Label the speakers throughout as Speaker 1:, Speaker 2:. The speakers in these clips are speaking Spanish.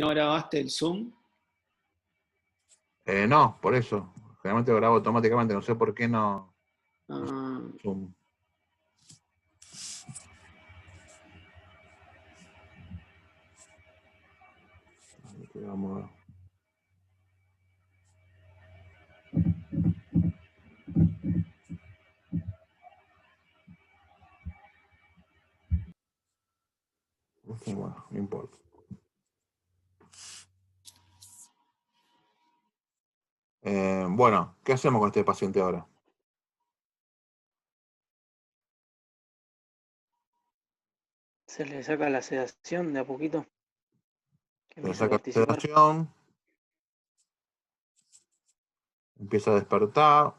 Speaker 1: no grabaste el Zoom?
Speaker 2: No, por eso. Generalmente lo grabo automáticamente, no sé por qué no.
Speaker 1: Ah,
Speaker 2: Zoom. Vamos a ver. Bueno, no importa. Bueno, ¿qué hacemos con este paciente ahora?
Speaker 3: Se le saca la sedación de a poquito. Que
Speaker 2: Se le
Speaker 3: empieza a
Speaker 2: saca la
Speaker 3: participar.
Speaker 2: sedación, empieza a despertar.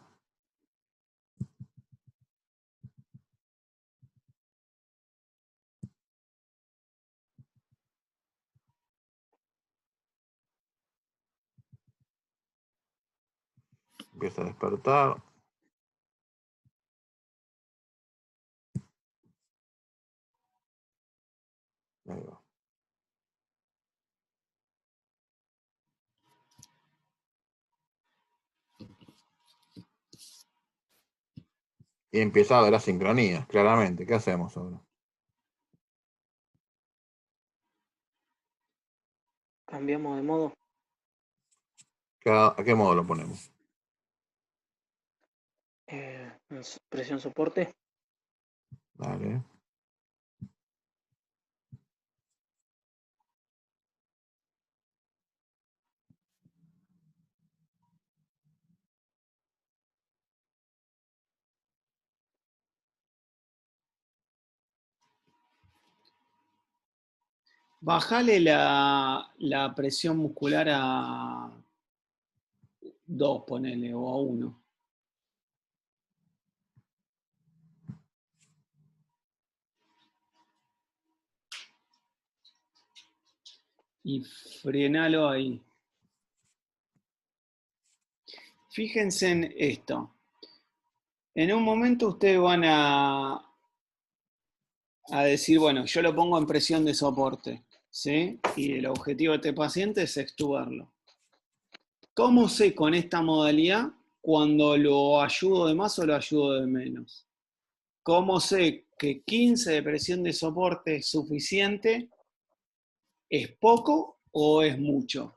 Speaker 2: Empieza a despertar. Ahí va. Y empieza a haber asincronías, claramente. ¿Qué hacemos ahora?
Speaker 3: Cambiamos de modo.
Speaker 2: ¿A qué modo lo ponemos?
Speaker 3: Presión soporte.
Speaker 2: Dale.
Speaker 1: bajale la presión muscular a 2, ponele, o a 1. Y frenalo ahí. Fíjense en esto. En un momento ustedes van a decir, bueno, yo lo pongo en presión de soporte, ¿sí? Y el objetivo de este paciente es extubarlo. ¿Cómo sé con esta modalidad cuando lo ayudo de más o lo ayudo de menos? ¿Cómo sé que 15 de presión de soporte es suficiente? ¿Es poco o es mucho?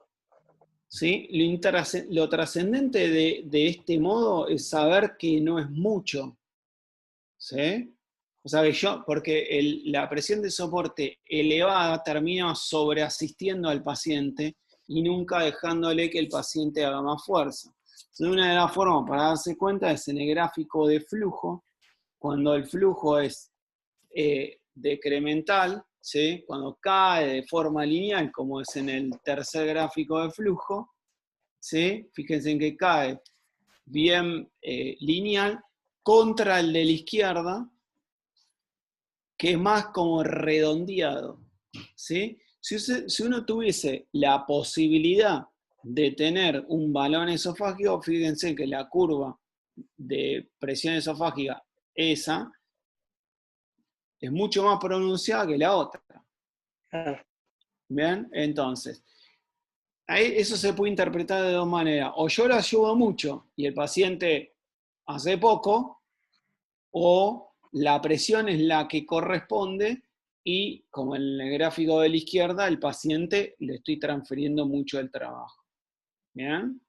Speaker 1: ¿Sí? Lo trascendente de este modo es saber que no es mucho. ¿Sí? O sea, porque la presión de soporte elevada termina sobreasistiendo al paciente y nunca dejándole que el paciente haga más fuerza. Entonces, una de las formas para darse cuenta es en el gráfico de flujo, cuando el flujo es decremental, ¿sí? Cuando cae de forma lineal, como es en el tercer gráfico de flujo, ¿sí? Fíjense en que cae bien lineal contra el de la izquierda, que es más como redondeado, ¿sí? Si uno tuviese la posibilidad de tener un balón esofágico, fíjense que la curva de presión esofágica, esa, es mucho más pronunciada que la otra. ¿Bien? Entonces, eso se puede interpretar de dos maneras. O yo lo ayudo mucho y el paciente hace poco, o la presión es la que corresponde y, como en el gráfico de la izquierda, el paciente le estoy transfiriendo mucho el trabajo. ¿Bien?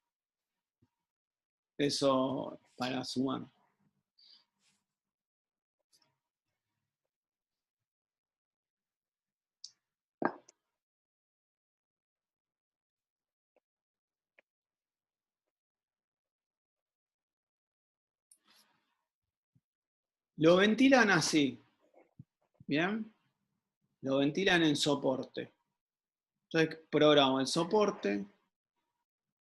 Speaker 1: Eso para sumar. Lo ventilan así. ¿Bien? Lo ventilan en soporte. Entonces programo el soporte,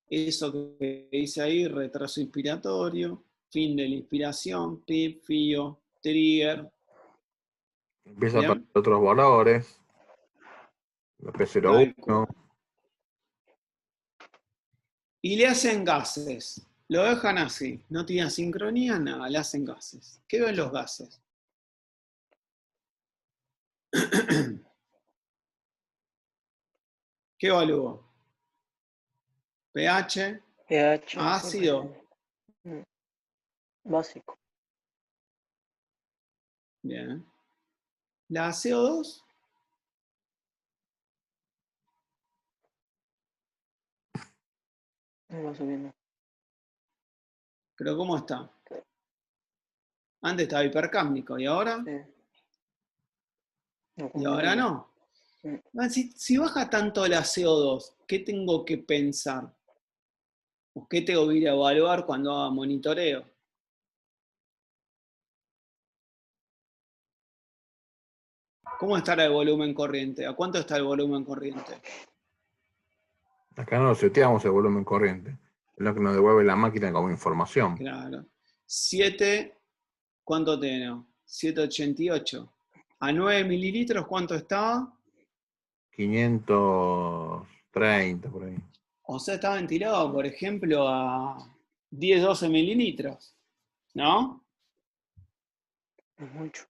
Speaker 1: eso que dice ahí, retraso inspiratorio, fin de la inspiración, PIP, FIO, trigger.
Speaker 2: Empieza a
Speaker 1: ¿Bien?
Speaker 2: aparecer otros valores. La P01.
Speaker 1: Y le hacen gases. Lo dejan así. No tiene sincronía, nada, le hacen gases. ¿Qué ven los gases? ¿Qué evalúo? pH,
Speaker 3: pH,
Speaker 1: ácido.
Speaker 3: básico.
Speaker 1: Bien. La CO2.
Speaker 3: Ahí va subiendo.
Speaker 1: ¿Pero cómo está? Antes estaba hipercámnico, ¿y ahora?
Speaker 3: Sí. No,
Speaker 1: Y ahora no. Si baja tanto la CO2, ¿qué tengo que pensar? ¿O qué tengo que ir a evaluar cuando haga monitoreo? ¿Cómo estará el volumen corriente? ¿A cuánto está el volumen corriente?
Speaker 2: Acá no lo seteamos el volumen corriente. Es lo que nos devuelve la máquina como información.
Speaker 1: Claro. 7, ¿cuánto tengo? 788. ¿A 9 mililitros cuánto estaba?
Speaker 2: 530 por ahí.
Speaker 1: O sea, está ventilado, por ejemplo, a 10, 12 mililitros. ¿No?
Speaker 3: Es mucho.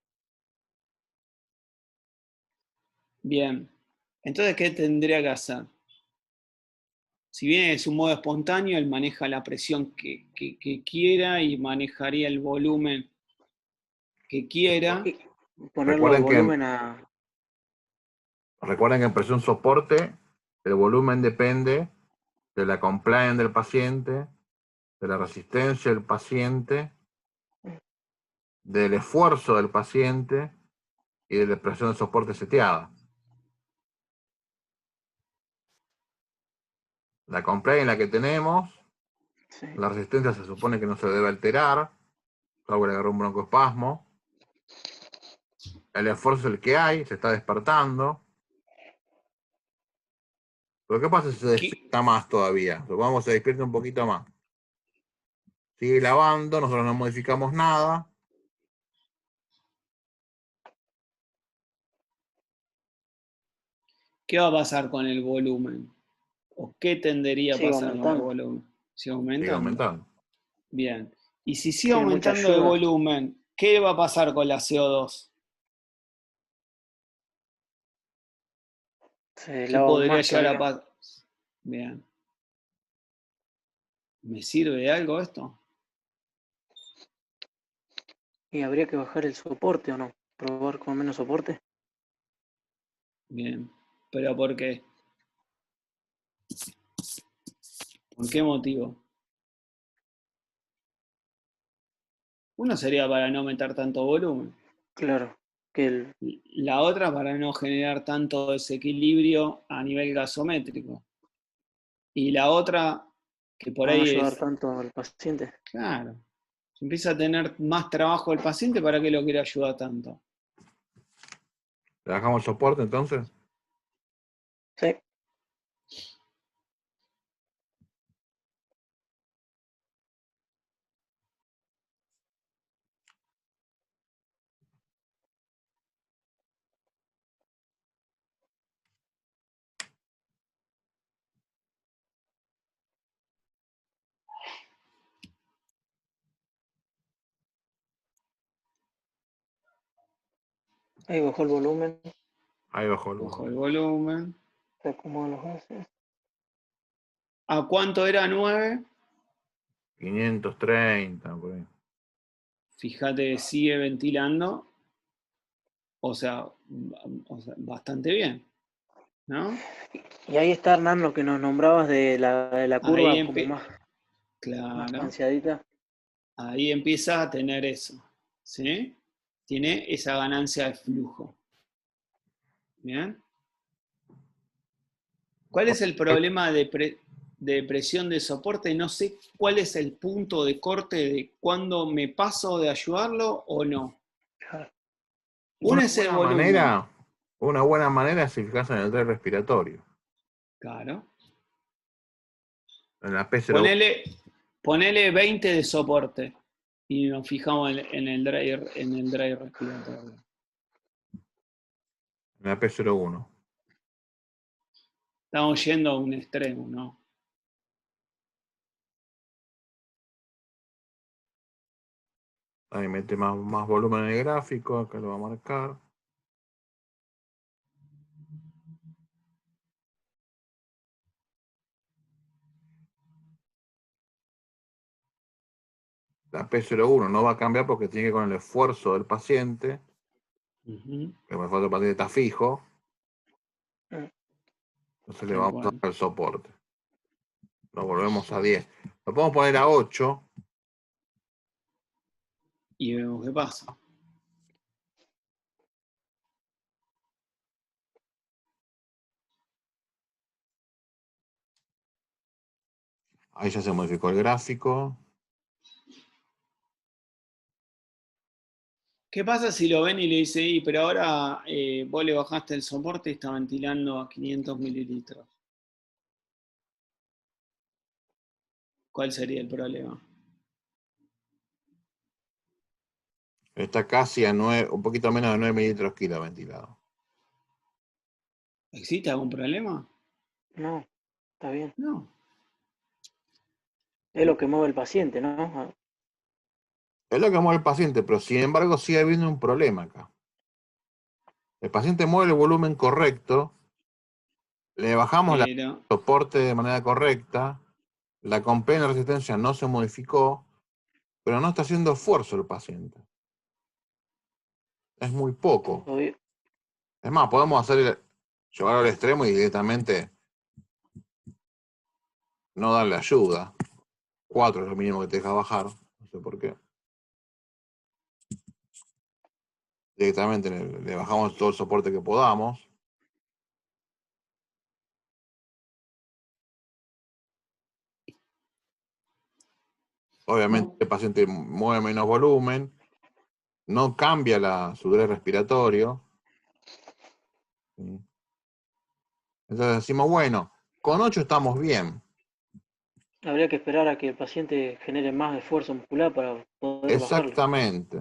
Speaker 1: Bien. Entonces, ¿qué tendría que hacer? Si bien es un modo espontáneo, él maneja la presión que quiera y manejaría el volumen que quiera.
Speaker 3: Y ponerlo el
Speaker 2: Recuerden
Speaker 3: volumen a...
Speaker 2: que en presión soporte el volumen depende de la compliance del paciente, de la resistencia del paciente, del esfuerzo del paciente y de la presión de soporte seteada. La compliance en la que tenemos,
Speaker 3: Sí.
Speaker 2: la resistencia se supone que no se debe alterar, salvo que le agarró un broncoespasmo. El esfuerzo es el que hay, se está despertando. Pero ¿qué pasa si se despierta más todavía? Supongamos que se despierta un poquito más. Sigue lavando, nosotros no modificamos nada.
Speaker 1: ¿Qué va a pasar con el volumen? ¿O qué tendería a
Speaker 3: Sigue
Speaker 1: pasar con el
Speaker 3: aumentando.
Speaker 1: volumen? ¿Sigue
Speaker 2: Sigue
Speaker 1: aumentando?
Speaker 2: aumentando.
Speaker 1: Bien. Y si sigue
Speaker 3: Tiene mucha
Speaker 1: aumentando el
Speaker 3: ayuda.
Speaker 1: volumen, ¿qué va a pasar con la CO2?
Speaker 3: Se
Speaker 1: ¿Qué
Speaker 3: lava aún
Speaker 1: podría
Speaker 3: más
Speaker 1: llegar a
Speaker 3: todavía.
Speaker 1: pasar? Bien. ¿Me sirve de algo esto?
Speaker 3: Y habría que bajar el soporte o no. Probar con menos soporte.
Speaker 1: Bien. ¿Pero por qué? ¿Por qué motivo? Uno sería para no meter tanto volumen.
Speaker 3: Claro. Que el...
Speaker 1: La otra para no generar tanto desequilibrio a nivel gasométrico. Y la otra, que por
Speaker 3: para no
Speaker 1: ahí
Speaker 3: ayudar
Speaker 1: es,
Speaker 3: tanto al paciente.
Speaker 1: claro, si empieza a tener más trabajo el paciente, ¿para qué lo quiere ayudar tanto?
Speaker 2: ¿Le bajamos el soporte entonces?
Speaker 3: Sí. Ahí bajó el volumen.
Speaker 2: Ahí bajó el
Speaker 1: Ojo el
Speaker 2: volumen.
Speaker 1: volumen.
Speaker 3: Se acomodan los gases.
Speaker 1: ¿A cuánto era 9?
Speaker 2: 530 por ahí.
Speaker 1: Fíjate, sigue ventilando, o sea, bastante bien, ¿no?
Speaker 3: Y ahí está, Hernán, lo que nos nombrabas de la
Speaker 1: Ahí,
Speaker 3: curva como más
Speaker 1: claro,
Speaker 3: panseadita.
Speaker 1: ahí empieza a tener eso, ¿sí? Tiene esa ganancia de flujo. ¿Bien? ¿Cuál es el problema de presión de soporte? No sé cuál es el punto de corte de cuándo me paso de ayudarlo o no. Uno
Speaker 2: Una
Speaker 1: es el
Speaker 2: buena
Speaker 1: volumen,
Speaker 2: manera, una buena manera es fijarse en el tren respiratorio.
Speaker 1: claro.
Speaker 2: En la P01.
Speaker 1: Ponele 20 de soporte y nos fijamos en el drive respiratorio.
Speaker 2: En la P01.
Speaker 1: Estamos yendo a un extremo, ¿no?
Speaker 2: Ahí mete más volumen en el gráfico, acá lo va a marcar. La P01 no va a cambiar porque tiene que ver con el esfuerzo del paciente.
Speaker 1: Ujú.
Speaker 2: El esfuerzo del paciente está fijo.
Speaker 3: Mm.
Speaker 2: Entonces le
Speaker 1: Tal
Speaker 2: vamos a dar
Speaker 1: cual.
Speaker 2: el soporte. Lo volvemos a 10. Lo podemos poner a 8.
Speaker 1: Y vemos qué pasa.
Speaker 2: Ahí ya se modificó el gráfico.
Speaker 1: ¿Qué pasa si lo ven y le dice, pero ahora vos le bajaste el soporte y está ventilando a 500 mililitros? ¿Cuál sería el problema?
Speaker 2: Está casi a 9, un poquito menos de 9 mililitros kilo ventilado.
Speaker 1: ¿Existe algún problema?
Speaker 3: No, está bien.
Speaker 1: No.
Speaker 3: Es lo que mueve el paciente, ¿no?
Speaker 2: Es lo que mueve el paciente, pero sin embargo sigue habiendo un problema acá. El paciente mueve el volumen correcto, le bajamos el
Speaker 1: Pero,
Speaker 2: soporte de manera correcta, la complaint de resistencia no se modificó, pero no está haciendo esfuerzo el paciente. Es muy poco.
Speaker 3: Obvio.
Speaker 2: Es más, podemos llevarlo al extremo y directamente no darle ayuda. 4 es lo mínimo que te deja bajar, no sé por qué. Directamente le bajamos todo el soporte que podamos. Obviamente el paciente mueve menos volumen, no cambia su estrés respiratorio. ¿Sí? Entonces decimos, bueno, con 8 estamos bien.
Speaker 3: Habría que esperar a que el paciente genere más esfuerzo muscular para poder bajarlo.
Speaker 2: Exactamente.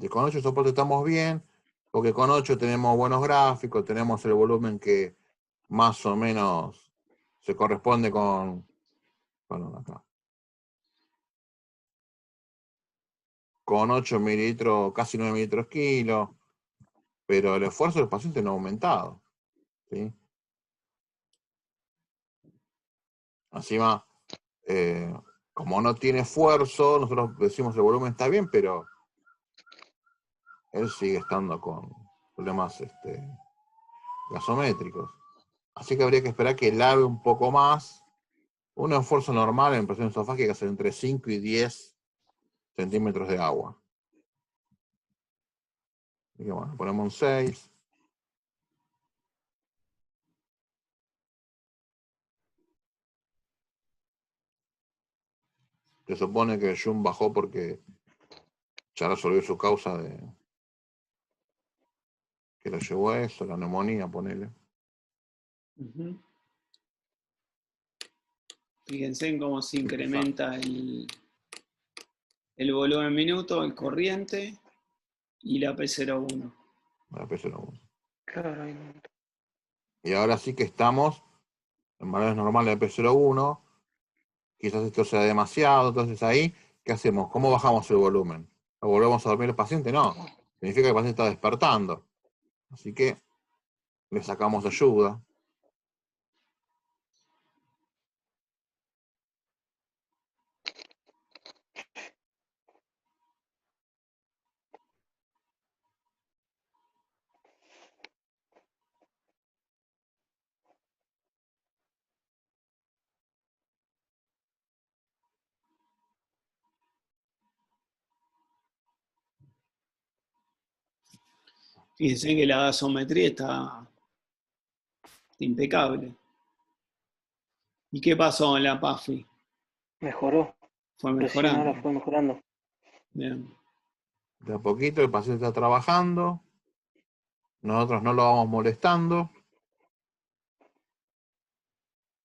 Speaker 2: Con 8 soporte estamos bien, porque con 8 tenemos buenos gráficos, tenemos el volumen que más o menos se corresponde acá. Con 8 mililitros, casi 9 mililitros kilo, pero el esfuerzo del paciente no ha aumentado. ¿Sí? Encima, como no tiene esfuerzo, nosotros decimos el volumen está bien, pero él sigue estando con problemas gasométricos. Así que habría que esperar que lave un poco más. Un esfuerzo normal en presión esofágica es entre 5 y 10 centímetros de agua. Así que bueno, ponemos un 6. Se supone que Jung bajó porque ya resolvió su causa que lo llevó a eso, la neumonía, ponele.
Speaker 1: ujú. Fíjense en cómo se incrementa el volumen minuto, el corriente y la P01.
Speaker 2: La P01.
Speaker 3: Claro,
Speaker 2: Y ahora sí que estamos en valores normales de P01. Quizás esto sea demasiado, entonces ahí, ¿qué hacemos? ¿Cómo bajamos el volumen? ¿Lo volvemos a dormir el paciente? No. Significa que el paciente está despertando. Así que le sacamos ayuda.
Speaker 1: Fíjense que la gasometría está impecable. ¿Y qué pasó en la PAFI?
Speaker 3: mejoró.
Speaker 1: Fue
Speaker 3: Recién ahora
Speaker 1: mejorando.
Speaker 3: fue mejorando.
Speaker 1: Bien.
Speaker 2: De a poquito el paciente está trabajando. Nosotros no lo vamos molestando.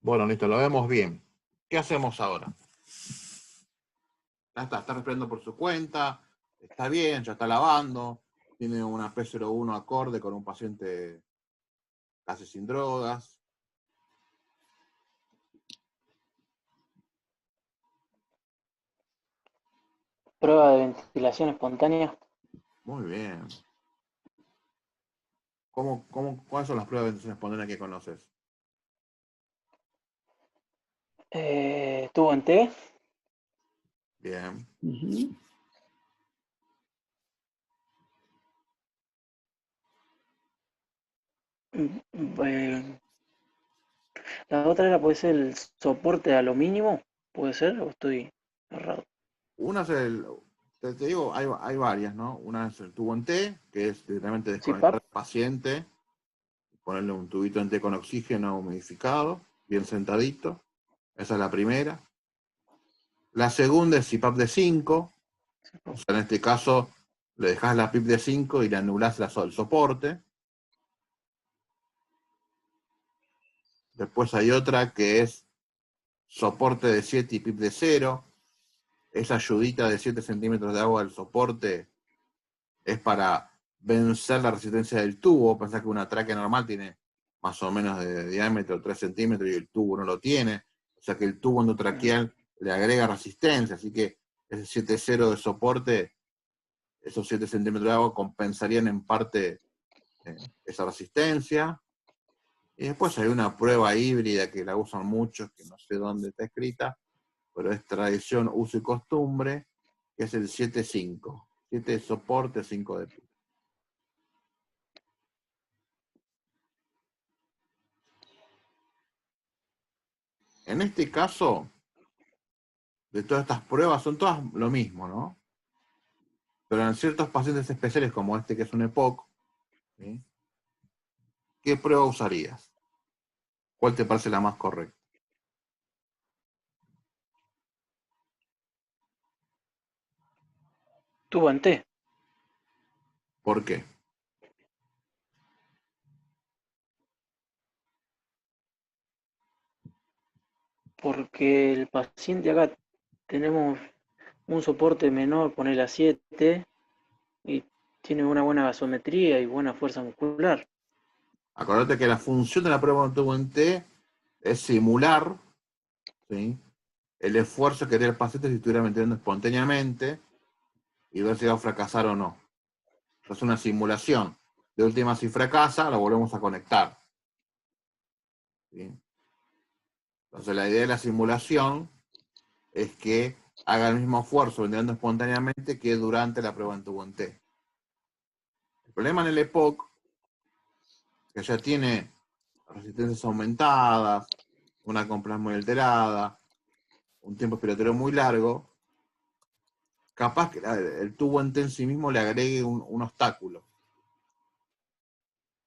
Speaker 2: Bueno, listo, lo vemos bien. ¿Qué hacemos ahora? Ya está respirando por su cuenta, está bien, ya está lavando, tiene una P01 acorde con un paciente casi sin drogas.
Speaker 3: Prueba de ventilación espontánea.
Speaker 2: Muy bien. ¿Cuáles son las pruebas de ventilación espontánea que conoces?
Speaker 3: Tubo en T.
Speaker 2: Bien.
Speaker 1: Ujú.
Speaker 3: Eh, la otra era, puede ser el soporte a lo mínimo, ¿puede ser? ¿O estoy errado?
Speaker 2: Una es te digo, hay varias, ¿no? Una es el tubo en T, que es directamente desconectar
Speaker 3: CPAP.
Speaker 2: al paciente, ponerle un tubito en T con oxígeno humidificado, bien sentadito. Esa es la primera. La segunda es CPAP de 5. O sea, en este caso, le dejas la PIP de 5 y le anulás el soporte. Después hay otra que es soporte de 7 y PIP de 0. Esa ayudita de 7 centímetros de agua del soporte es para vencer la resistencia del tubo. Pensá que una tráquea normal tiene más o menos de diámetro 3 centímetros y el tubo no lo tiene. O sea que el tubo endotraqueal le agrega resistencia. Así que ese 7,0 de soporte, esos 7 centímetros de agua compensarían en parte esa resistencia. Y después hay una prueba híbrida que la usan muchos, que no sé dónde está escrita, pero es tradición, uso y costumbre, que es el 7,5. 7 de soporte, 5 de PIB. En este caso, de todas estas pruebas, son todas lo mismo, ¿no? Pero en ciertos pacientes especiales, como este que es un EPOC, ¿sí? ¿Qué prueba usarías? ¿Cuál te parece la más correcta?
Speaker 3: Tubo en T.
Speaker 2: ¿Por qué?
Speaker 3: Porque el paciente acá tenemos un soporte menor, ponele a 7, y tiene una buena gasometría y buena fuerza muscular.
Speaker 2: Acordate que la función de la prueba de tubo en T es simular, ¿sí?, el esfuerzo que haría el paciente si estuviera metiendo espontáneamente y ver si va a fracasar o no. Es una simulación. De última, si fracasa, lo volvemos a conectar. ¿Sí? Entonces, la idea de la simulación es que haga el mismo esfuerzo vendiendo espontáneamente que durante la prueba en tubo en T. El problema en el EPOC, que ya tiene resistencias aumentadas, una complex muy alterada, un tiempo expiratorio muy largo, capaz que el tubo en T en sí mismo le agregue un obstáculo.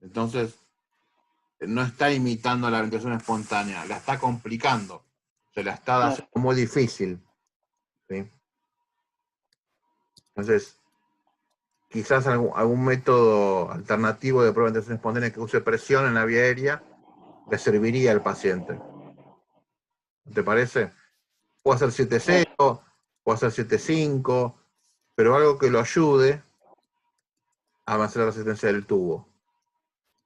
Speaker 2: Entonces, no está imitando la ventilación espontánea, la está complicando, se la está
Speaker 3: Claro.
Speaker 2: haciendo muy difícil. ¿Sí? Entonces, quizás algún método alternativo de prueba de ventilación espontánea que use presión en la vía aérea le serviría al paciente. ¿No te parece? Puede ser 7,0, puede ser 7,5, pero algo que lo ayude a avanzar la resistencia del tubo.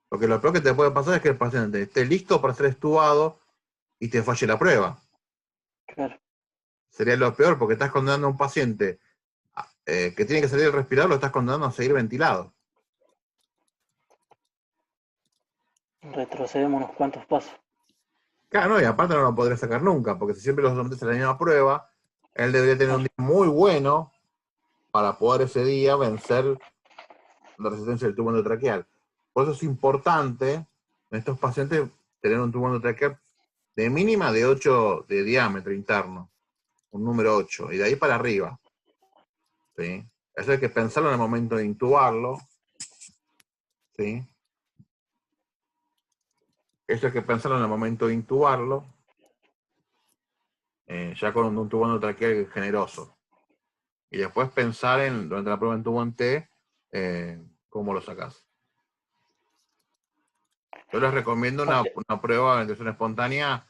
Speaker 2: Porque lo peor que te puede pasar es que el paciente esté listo para ser extubado y te falle la prueba.
Speaker 3: Claro.
Speaker 2: Sería lo peor porque estás condenando a un paciente que tiene que salir del respirador, lo estás condenando a seguir ventilado.
Speaker 3: Retrocedemos unos cuantos pasos.
Speaker 2: Claro, no, y aparte no lo podré sacar nunca, porque si siempre lo sometes a la misma prueba, él debería tener un día muy bueno para poder ese día vencer la resistencia del tubo endotraqueal. Por eso es importante en estos pacientes tener un tubo endotraqueal de mínima de 8 de diámetro interno, un número 8, y de ahí para arriba. ¿Sí? Eso hay que pensarlo en el momento de intubarlo. ¿Sí? Eso hay que pensarlo en el momento de intubarlo, ya con un tubo endotraqueal generoso. Y después pensar durante la prueba en tubo en T, cómo lo sacás. Yo les recomiendo una prueba de ventilación espontánea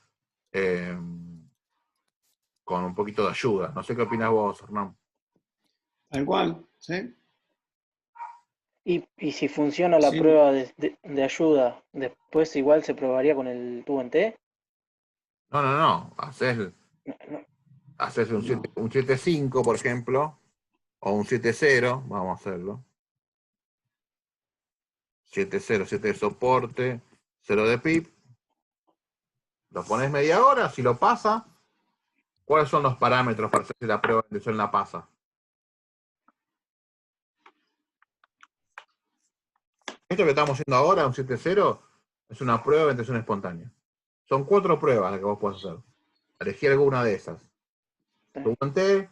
Speaker 2: con un poquito de ayuda. No sé qué opinas vos, Hernán.
Speaker 1: Tal cual, ¿sí?
Speaker 3: Y si funciona la
Speaker 1: Sí.
Speaker 3: prueba de ayuda, después igual se probaría con el tubo en T.
Speaker 2: No. Haces
Speaker 3: No,
Speaker 2: un
Speaker 1: No.
Speaker 2: 7,5, por ejemplo, o un 7,0. Vamos a hacerlo. 7,0, 7 de soporte, 0 de PIP. Lo pones media hora, si lo pasa, ¿Cuáles son los parámetros para hacer si la prueba de ventilación la pasa? Esto que estamos haciendo ahora, un 7.0, es una prueba de ventilación espontánea. Son 4 pruebas las que vos podés hacer. Elegí alguna de esas.
Speaker 3: Sí.
Speaker 2: T,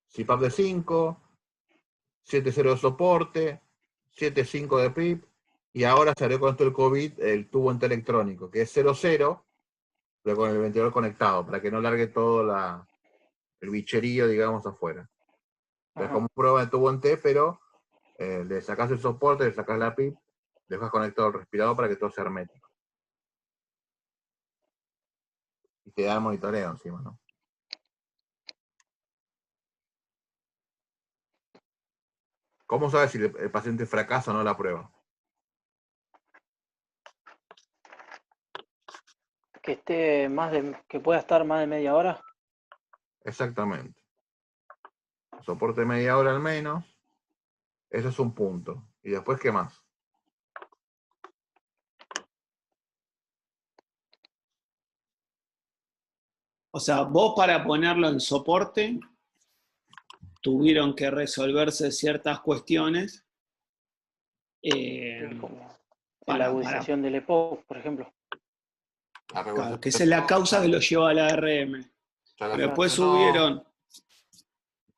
Speaker 2: CPAP de 5, 7.0 de soporte, 7.5 de PIP, y ahora se agregó con esto el COVID el tubo ente electrónico, que es 0.0, pero con el ventilador conectado, para que no largue todo el bicherío, digamos, afuera. Es como prueba de tubo en T, pero le sacás el soporte, le sacás la PIP, le dejas conectado el respirador para que todo sea hermético. Y te da el monitoreo encima, ¿no? ¿Cómo sabes si el paciente fracasa o no la prueba?
Speaker 3: Que pueda estar más de media hora.
Speaker 2: Exactamente. Soporte media hora al menos. Eso es un punto. ¿Y después qué más?
Speaker 1: O sea, vos para ponerlo en soporte tuvieron que resolverse ciertas cuestiones
Speaker 3: Como la
Speaker 1: para,
Speaker 3: agudización del EPOC, por ejemplo.
Speaker 1: claro, que esa es la causa que lo lleva a la ARM. Pero después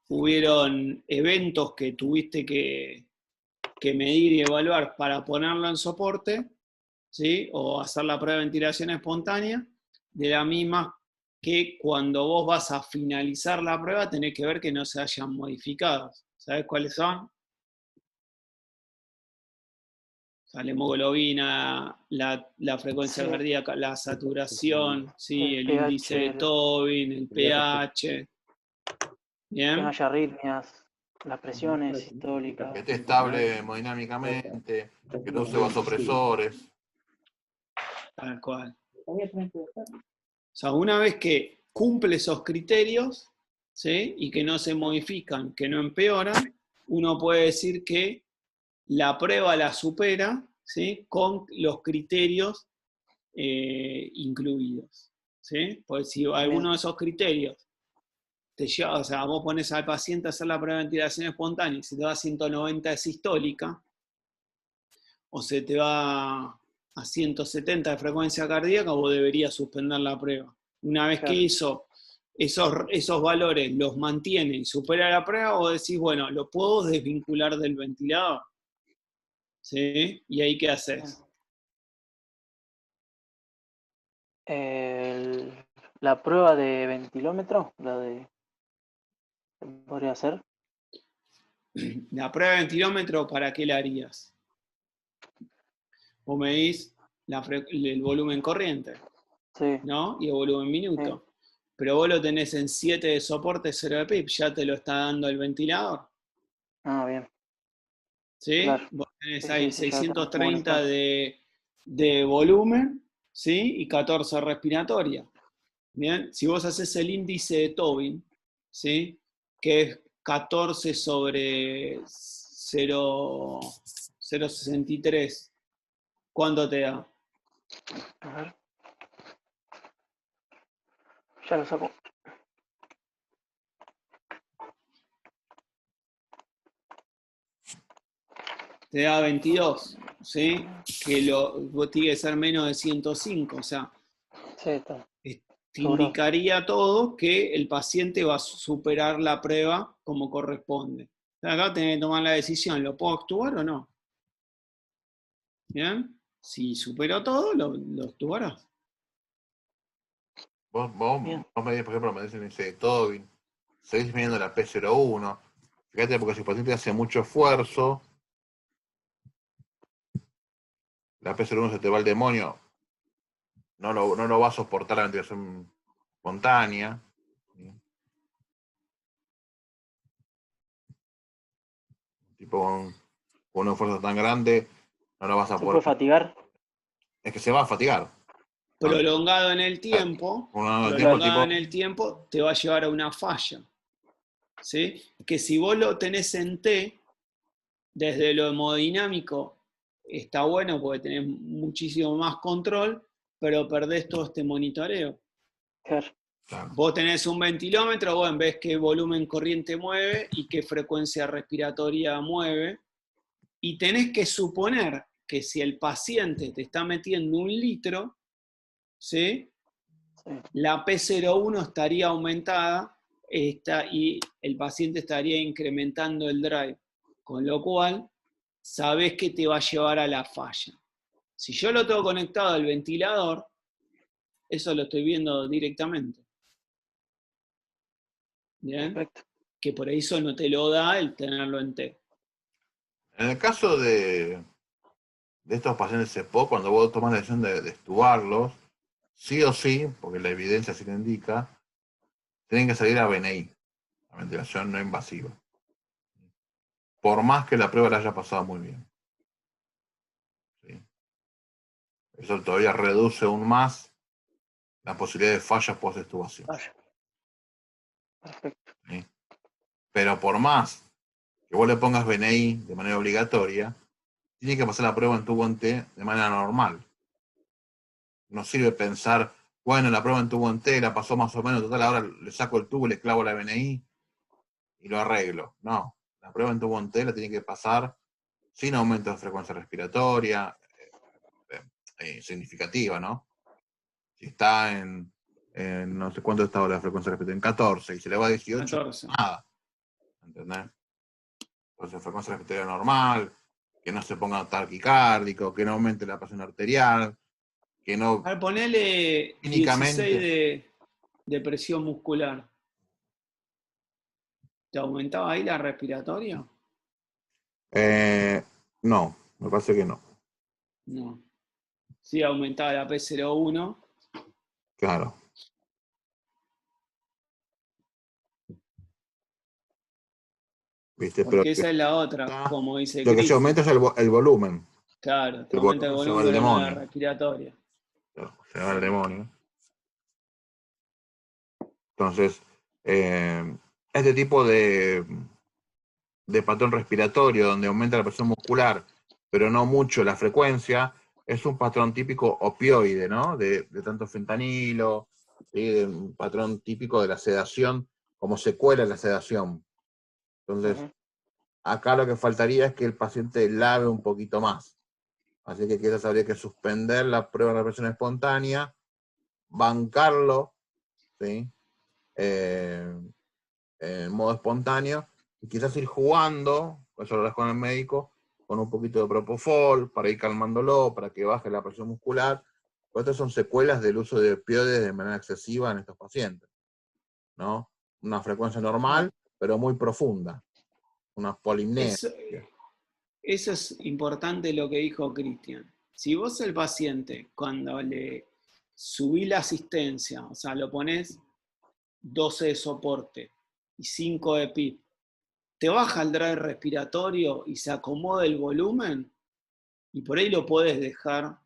Speaker 1: hubieron eventos que tuviste que medir y evaluar para ponerlo en soporte, ¿sí? O hacer la prueba de ventilación espontánea, de la misma que cuando vos vas a finalizar la prueba tenés que ver que no se hayan modificado. ¿Sabés cuáles son? O sea, la hemoglobina, la frecuencia cardíaca, la saturación, ¿sí? El índice de Tobin, el pH. ¿Bien?
Speaker 3: Que no haya arritmias, las presiones sistólicas.
Speaker 2: Que esté estable hemodinámicamente, que no use vasopresores.
Speaker 1: Tal cual. O sea, una vez que cumple esos criterios, ¿sí? Y que no se modifican, que no empeoran, uno puede decir que la prueba la supera, ¿sí? Con los criterios incluidos, ¿sí? Pues si alguno de esos criterios te lleva, o sea, vos pones al paciente a hacer la prueba de ventilación espontánea y se te va a 190 de sistólica, o se te va a 170 de frecuencia cardíaca, vos deberías suspender la prueba. Una vez que esos valores los mantiene y supera la prueba, vos decís, bueno, ¿lo puedo desvincular del ventilador? ¿Sí? ¿Y ahí qué haces?
Speaker 3: La prueba de ventilómetro, podría hacer.
Speaker 1: La prueba de ventilómetro, ¿para qué la harías? Vos medís el volumen corriente,
Speaker 3: Sí.
Speaker 1: ¿no? Y el volumen minuto. Sí. Pero vos lo tenés en 7 de soporte, 0 de PIP, ya te lo está dando el ventilador.
Speaker 3: Ah, bien.
Speaker 1: ¿Sí? Claro. Vos tenés ahí 630 de volumen, ¿sí? Y 14 respiratoria. Bien, si vos haces el índice de Tobin, ¿sí? Que es 14 sobre 0,63, ¿cuánto te da?
Speaker 3: A ver. Ya lo saco.
Speaker 1: Te da 22, ¿sí? Que vos tiene que ser menos de 105, o sea,
Speaker 3: sí, está.
Speaker 1: Te indicaría todo que el paciente va a superar la prueba como corresponde. Acá tenés que tomar la decisión, ¿lo puedo actuar o no? ¿Bien? Si superó todo, lo actuarás.
Speaker 2: Vos medís, por ejemplo, medís el índice de Tobin, seguís midiendo la P01. Fíjate, porque si el paciente hace mucho esfuerzo, la P01 se te va al demonio, no lo va a soportar la ventilación espontánea. Tipo, con un esfuerzo tan grande, no lo vas a poder.
Speaker 3: ¿Se puede fatigar?
Speaker 2: Es que se va a fatigar.
Speaker 1: Prolongado en el tiempo, en el tiempo te va a llevar a una falla. ¿Sí? Que si vos lo tenés en T, desde lo hemodinámico está bueno porque tenés muchísimo más control, pero perdés todo este monitoreo.
Speaker 3: Claro.
Speaker 2: Claro.
Speaker 1: Vos tenés un ventilómetro, vos ves qué volumen corriente mueve y qué frecuencia respiratoria mueve, y tenés que suponer que si el paciente te está metiendo 1 litro, ¿sí?
Speaker 3: Sí.
Speaker 1: La P01 estaría aumentada y el paciente estaría incrementando el drive, con lo cual sabés que te va a llevar a la falla. Si yo lo tengo conectado al ventilador, eso lo estoy viendo directamente. ¿Bien?
Speaker 3: Perfecto.
Speaker 1: Que por eso no te lo da el tenerlo en T.
Speaker 2: En el caso de estos pacientes EPOC, cuando vos tomas la decisión de extubarlos, sí o sí, porque la evidencia sí lo indica, tienen que salir a VNI, a ventilación no invasiva. Por más que la prueba la haya pasado muy bien. ¿Sí? Eso todavía reduce aún más la posibilidad de fallas post-extubación.
Speaker 3: Vaya. Perfecto.
Speaker 2: ¿Sí? Pero por más que vos le pongas VNI de manera obligatoria, tiene que pasar la prueba en tubo en T de manera normal. No sirve pensar, bueno, la prueba en tubo en T la pasó más o menos, total, ahora le saco el tubo, le clavo la VNI y lo arreglo. No, la prueba en tubo en T la tiene que pasar sin aumento de frecuencia respiratoria, significativa, ¿no? Si está en no sé cuánto estaba la frecuencia respiratoria, en 14, y se le va a 18,
Speaker 1: 14.
Speaker 2: nada. ¿Entendés? Entonces, frecuencia respiratoria normal, que no se ponga taquicárdico, que no aumente la presión arterial, que no.
Speaker 1: A ver, ponele 16 de presión muscular. ¿Te aumentaba ahí la respiratoria?
Speaker 2: No, me parece que no.
Speaker 1: No. Sí, aumentaba la P01.
Speaker 2: Claro. ¿Viste? Pero
Speaker 1: Porque esa es la otra, como dice
Speaker 2: lo que se aumenta
Speaker 1: Cristian.
Speaker 2: es el volumen.
Speaker 1: Claro, te
Speaker 2: El
Speaker 1: aumenta el
Speaker 2: volumen se va
Speaker 1: volumen,
Speaker 2: al
Speaker 1: pero no la
Speaker 2: demonio.
Speaker 1: respiratoria.
Speaker 2: Se va al demonio. Entonces, este tipo de patrón respiratorio donde aumenta la presión muscular, pero no mucho la frecuencia, es un patrón típico opioide, ¿no? De tanto fentanilo, ¿sí? De un patrón típico de la sedación, como secuela de la sedación. Entonces, acá lo que faltaría es que el paciente lave un poquito más. Así que quizás habría que suspender la prueba de respiración espontánea, bancarlo, ¿sí? En modo espontáneo, y quizás ir jugando, eso lo hablas con el médico, con un poquito de propofol, para ir calmándolo, para que baje la presión muscular. Pero estas son secuelas del uso de opioides de manera excesiva en estos pacientes, ¿no? Una frecuencia normal, pero muy profunda, una polimnia.
Speaker 1: Eso es importante lo que dijo Cristian. Si vos el paciente, cuando le subís la asistencia, o sea, lo pones 12 de soporte y 5 de PIP, te baja el drive respiratorio y se acomoda el volumen, y por ahí lo podés dejar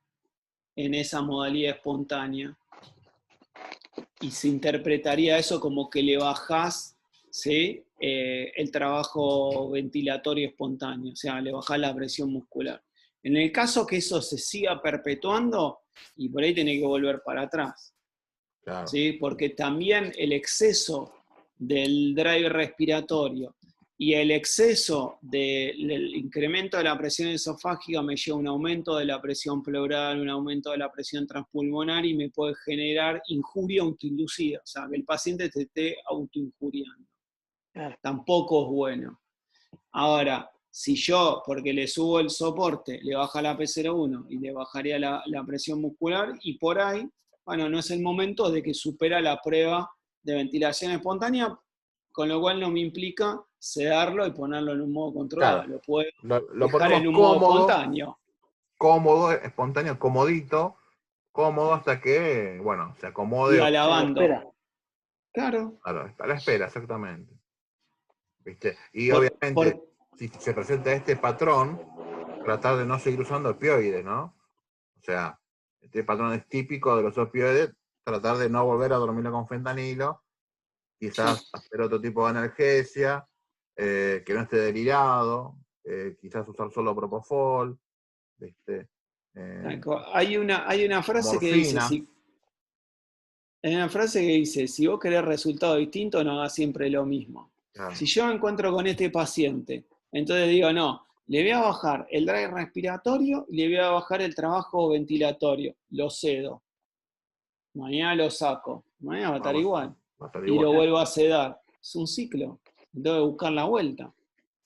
Speaker 1: en esa modalidad espontánea, y se interpretaría eso como que le bajás, ¿sí? El trabajo ventilatorio espontáneo, o sea, le bajás la presión muscular. En el caso que eso se siga perpetuando, y por ahí tiene que volver para atrás,
Speaker 2: Claro.
Speaker 1: ¿sí? Porque también el exceso del drive respiratorio y el exceso del incremento de la presión esofágica me lleva a un aumento de la presión pleural, un aumento de la presión transpulmonar, y me puede generar injuria autoinducida, o sea, que el paciente te esté autoinjuriando. Tampoco es bueno. Ahora, si yo, porque le subo el soporte, le baja la P01 y le bajaría la presión muscular, y por ahí, bueno, no es el momento de que supera la prueba de ventilación espontánea, con lo cual no me implica sedarlo y ponerlo en un modo controlado.
Speaker 2: Claro.
Speaker 1: Lo puedo
Speaker 2: Lo
Speaker 1: dejar
Speaker 2: ponemos
Speaker 1: en un modo espontáneo.
Speaker 2: Cómodo, espontáneo, comodito, cómodo hasta que, bueno, se acomode.
Speaker 1: Y alabando. Claro.
Speaker 2: Claro, a la espera, exactamente. ¿Viste? Y obviamente, si se presenta este patrón, tratar de no seguir usando opioides, ¿no? O sea, este patrón es típico de los opioides, tratar de no volver a dormirlo con fentanilo, quizás hacer otro tipo de analgesia, que no esté delirado, quizás usar solo propofol, ¿viste?
Speaker 1: Hay una frase que dice,
Speaker 2: morfina.
Speaker 1: Hay una frase que dice, si vos querés resultados distintos, no hagas siempre lo mismo.
Speaker 2: Claro.
Speaker 1: Si yo me encuentro con este paciente, entonces digo, no, le voy a bajar el drive respiratorio y le voy a bajar el trabajo ventilatorio. Lo cedo. Mañana lo saco. Mañana va a estar igual.
Speaker 2: Va a estar
Speaker 1: Y
Speaker 2: igual.
Speaker 1: lo vuelvo a sedar. Es un ciclo. Tengo que buscar la vuelta.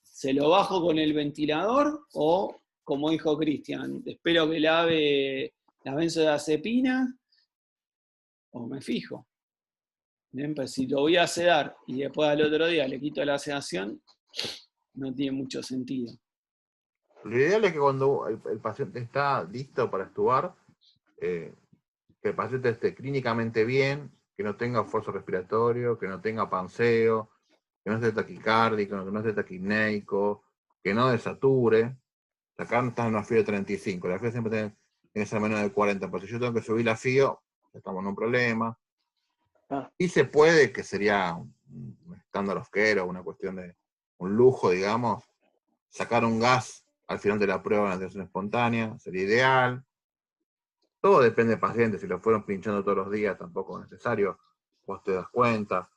Speaker 1: ¿Se lo bajo con el ventilador o, como dijo Cristian, espero que lave las benzodiazepinas o me fijo? Bien, pues si lo voy a sedar y después al otro día le quito la sedación, no tiene mucho sentido.
Speaker 2: Lo ideal es que cuando el paciente está listo para extubar, que el paciente esté clínicamente bien, que no tenga esfuerzo respiratorio, que no tenga panseo, que no esté taquicárdico, que no esté taquipneico, que no desature. Acá está en una FIO de 35, la FIO siempre tiene que ser menos de 40, porque si yo tengo que subir la FIO, estamos en un problema. Y se puede, que sería un estándar of care o una cuestión de un lujo, digamos, sacar un gas al final de la prueba de ventilación espontánea, sería ideal. Todo depende del paciente, si lo fueron pinchando todos los días tampoco es necesario, vos te das cuenta.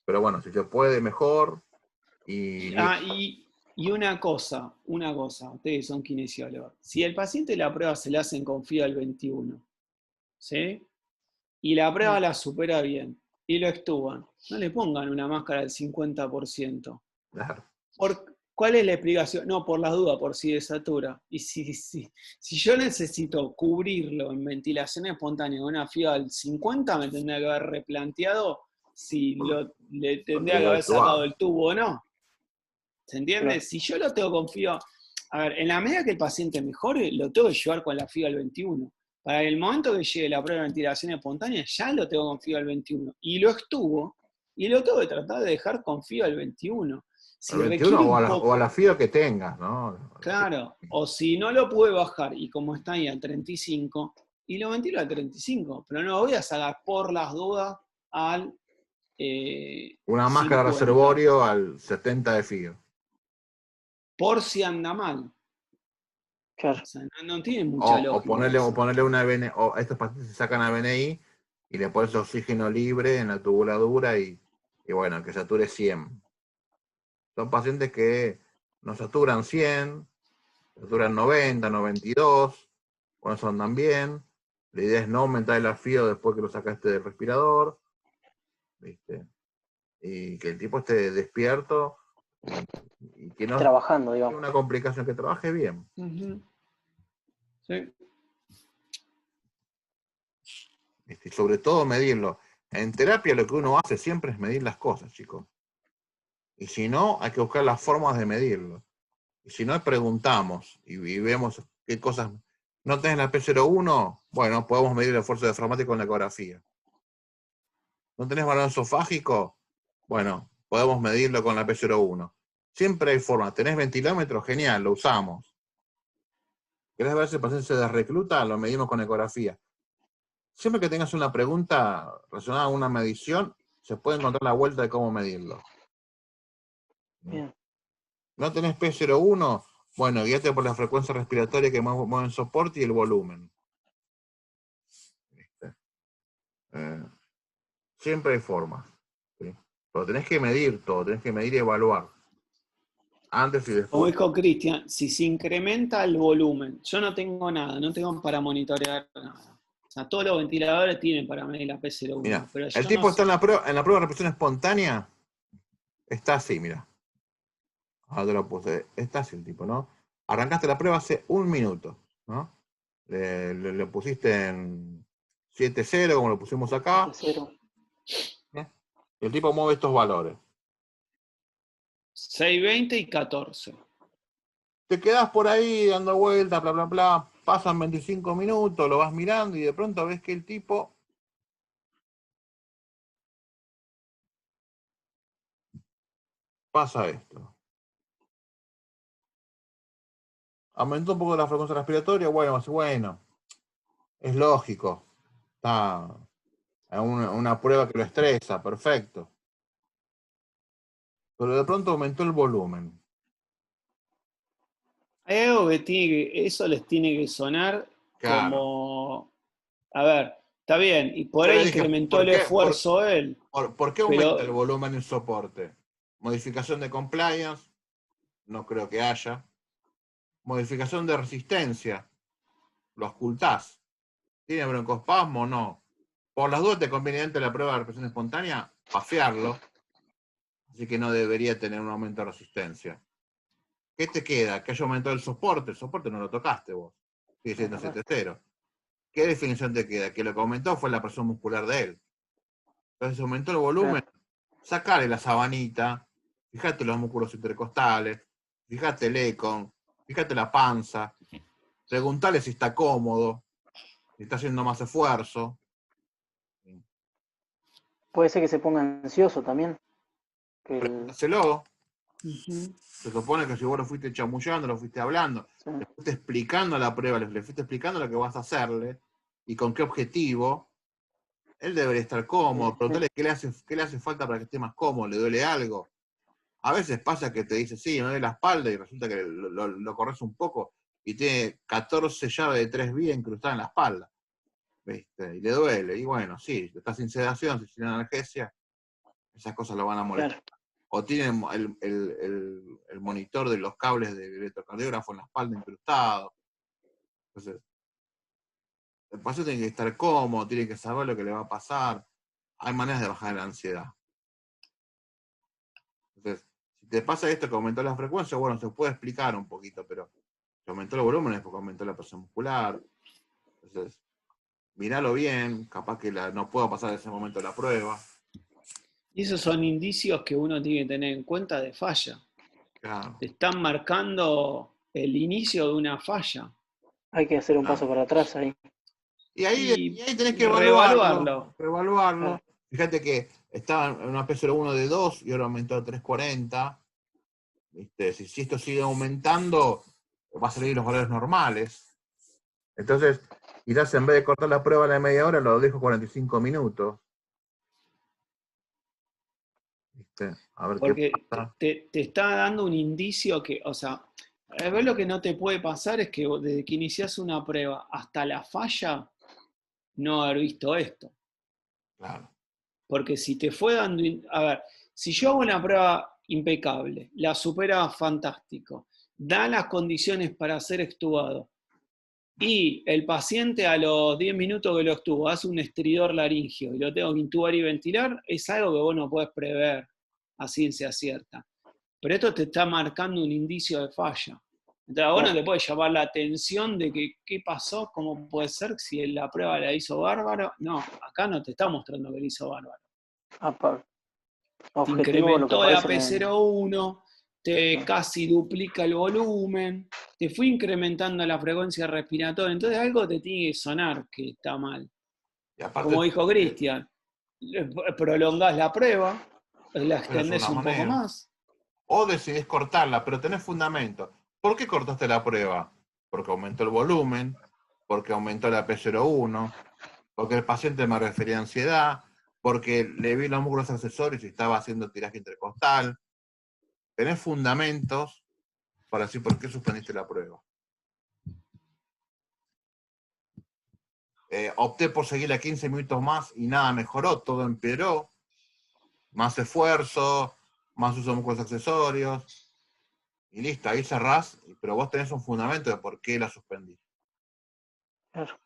Speaker 2: Pero bueno, si se puede, mejor.
Speaker 1: Y una cosa, ustedes son kinesiólogos. Si el paciente la prueba se la hacen con FIO al 21, ¿sí? Y la prueba la supera bien, y lo extuban, no le pongan una máscara del 50%.
Speaker 2: Claro.
Speaker 1: ¿Cuál es la explicación? No, por las dudas, por si desatura. Y si yo necesito cubrirlo en ventilación espontánea con una FIO al 50, me tendría que haber replanteado si le tendría que haber sacado el tubo o no. ¿Se entiende? Claro. Si yo lo tengo con FIO, a ver, en la medida que el paciente mejore, lo tengo que llevar con la FIO al 21. Para el momento que llegue la prueba de ventilación espontánea, ya lo tengo con FIO al 21. Y lo extubo, y lo tengo que tratar de dejar con FIO al 21. Si
Speaker 2: al 21 o a la FIO que tengas, ¿no?
Speaker 1: Claro, o si no lo pude bajar, y como está ahí al 35, y lo ventilo al 35, pero no lo voy a sacar por las dudas al
Speaker 2: una
Speaker 1: 50.
Speaker 2: Máscara reservorio al 70 de FIO.
Speaker 1: Por si anda mal.
Speaker 3: Claro.
Speaker 1: O sea, no tiene mucha lógica.
Speaker 2: O ponerle una BNI, o estos pacientes se sacan a BNI y le pones oxígeno libre en la tubuladura y bueno, que sature 100. Son pacientes que no saturan 100, saturan 90, 92, con eso andan bien. La idea es no aumentar el FIO después que lo sacaste del respirador, ¿viste? Y que el tipo esté despierto y que no
Speaker 3: trabajando, digamos.
Speaker 2: Una complicación, que trabaje bien.
Speaker 1: Sí.
Speaker 2: Y sobre todo medirlo. En terapia lo que uno hace siempre es medir las cosas, chicos. Y si no, hay que buscar las formas de medirlo. Y si no, preguntamos y vemos qué cosas. ¿No tenés la P01? Bueno, podemos medir el esfuerzo diafragmático con la ecografía. ¿No tenés balón esofágico? Bueno, podemos medirlo con la P01. Siempre hay formas. ¿Tenés ventilómetro? Genial, lo usamos. ¿Querés ver si el paciente se desrecluta? Lo medimos con ecografía. Siempre que tengas una pregunta relacionada a una medición, se puede encontrar la vuelta de cómo medirlo.
Speaker 3: Bien.
Speaker 2: ¿No tenés P01? Bueno, guíate por la frecuencia respiratoria que mueve el soporte y el volumen. Siempre hay formas. ¿Sí? Pero tenés que medir todo, tenés que medir y evaluar. Antes y después.
Speaker 1: Como dijo Cristian, si se incrementa el volumen, yo no tengo nada, no tengo para monitorear nada. O sea, todos los ventiladores tienen para medir la P01.
Speaker 2: Mirá,
Speaker 1: pero
Speaker 2: el tipo está en la prueba de respiración espontánea. Está así, mira. Ahora te lo puse. Está así el tipo, ¿no? Arrancaste la prueba hace 1 minuto, ¿no? Le pusiste en 7.0, como lo pusimos acá.
Speaker 3: 7.0.
Speaker 2: Y el tipo mueve estos valores.
Speaker 1: 6.20 y 14.
Speaker 2: Te quedás por ahí dando vueltas, bla, bla, bla. Pasan 25 minutos, lo vas mirando y de pronto ves que el tipo pasa esto. Aumentó un poco la frecuencia respiratoria, bueno, es lógico. Está en una prueba que lo estresa, perfecto. Pero de pronto aumentó el volumen.
Speaker 1: Hay algo que eso les tiene que sonar
Speaker 2: Claro.
Speaker 1: como, a ver, Está bien, y por
Speaker 2: Yo le
Speaker 1: ahí
Speaker 2: dije,
Speaker 1: incrementó el esfuerzo él,
Speaker 2: ¿por qué aumenta el
Speaker 1: pero
Speaker 2: volumen en soporte? Modificación de compliance, no creo que haya. Modificación de resistencia, lo ocultás. ¿Tiene broncoespasmo o no? Por las dudas te conviene antes de la prueba de respiración espontánea pasearlo, así que no debería tener un aumento de resistencia. ¿Qué te queda? Que haya aumentado el soporte no lo tocaste vos, sigue siendo 7-0. ¿Qué definición te queda? Que lo que aumentó fue la presión muscular de él. Entonces aumentó el volumen, sacale la sabanita, fíjate los músculos intercostales, fíjate el econ, fíjate la panza, preguntale si está cómodo, si está haciendo más esfuerzo.
Speaker 3: Puede ser que se ponga ansioso también.
Speaker 2: Pregúntaselo.
Speaker 1: ujú.
Speaker 2: Se supone que si vos lo fuiste chamullando, lo fuiste hablando,
Speaker 3: Sí.
Speaker 2: le fuiste explicando la prueba, le fuiste explicando lo que vas a hacerle y con qué objetivo, él debería estar cómodo. Preguntale qué le hace falta para que esté más cómodo, le duele algo. A veces pasa que te dice, sí, me duele la espalda y resulta que lo corres un poco y tiene 14 llaves de 3 vías incrustadas en la espalda. ¿Viste? Y le duele. Y bueno, sí, está sin sedación, sin analgesia, esas cosas lo van a molestar.
Speaker 3: Claro.
Speaker 2: O tienen el monitor de los cables del electrocardiógrafo en la espalda incrustado. Entonces, el paciente tiene que estar cómodo, tiene que saber lo que le va a pasar. Hay maneras de bajar la ansiedad. Entonces, si te pasa esto que aumentó la frecuencia, bueno, se puede explicar un poquito, pero si aumentó el volumen es porque aumentó la presión muscular. Entonces, miralo bien, capaz que no puedo pasar en ese momento la prueba.
Speaker 1: Y esos son indicios que uno tiene que tener en cuenta de falla.
Speaker 2: Claro,
Speaker 1: Te están marcando el inicio de una falla
Speaker 3: Hay que hacer un paso
Speaker 2: claro.
Speaker 3: para atrás ahí.
Speaker 2: Y
Speaker 1: y
Speaker 2: ahí tenés que
Speaker 1: reevaluarlo.
Speaker 2: evaluarlo.
Speaker 3: Claro.
Speaker 2: Fíjate que estaba en una P01 de 2 y ahora aumentó a 340. ¿Viste? Si esto sigue aumentando, va a salir los valores normales. Entonces, quizás en vez de cortar la prueba a la media hora, lo dejo 45 minutos. ¿Viste? A ver qué
Speaker 1: Porque
Speaker 2: pasa.
Speaker 1: te está dando un indicio que, o sea, a ver, lo que no te puede pasar es que desde que inicias una prueba hasta la falla, no haber visto esto.
Speaker 2: Claro.
Speaker 1: Porque si te fue dando, a ver, si yo hago una prueba impecable, la supera fantástico, da las condiciones para ser extubado, y el paciente a los 10 minutos que lo extubo hace un estridor laringio y lo tengo que intubar y ventilar, es algo que vos no podés prever a ciencia cierta. Pero esto te está marcando un indicio de falla. Entonces, a vos no te puede llamar la atención de que qué pasó, cómo puede ser si la prueba la hizo bárbaro. No, acá no te está mostrando que la hizo bárbaro. Te
Speaker 3: Objetivo, lo que
Speaker 1: incrementó la
Speaker 3: aparece en
Speaker 1: P01, te casi duplica el volumen, te fue incrementando la frecuencia respiratoria, entonces algo te tiene que sonar que está mal.
Speaker 2: Y aparte,
Speaker 1: Como dijo Cristian, prolongás la prueba, la
Speaker 2: esa es
Speaker 1: extendés
Speaker 2: una
Speaker 1: un poco
Speaker 2: manera.
Speaker 1: más.
Speaker 2: O decidís cortarla, pero tenés fundamento. ¿Por qué cortaste la prueba? Porque aumentó el volumen, porque aumentó la P01, porque el paciente me refería a ansiedad, porque le vi los músculos accesorios y estaba haciendo tiraje intercostal. Tenés fundamentos para decir por qué suspendiste la prueba. Opté por seguirla 15 minutos más y nada mejoró, todo empeoró. Más esfuerzo, más uso de músculos accesorios, y listo, ahí cerrás, pero vos tenés un fundamento de por qué la suspendí.
Speaker 3: Claro.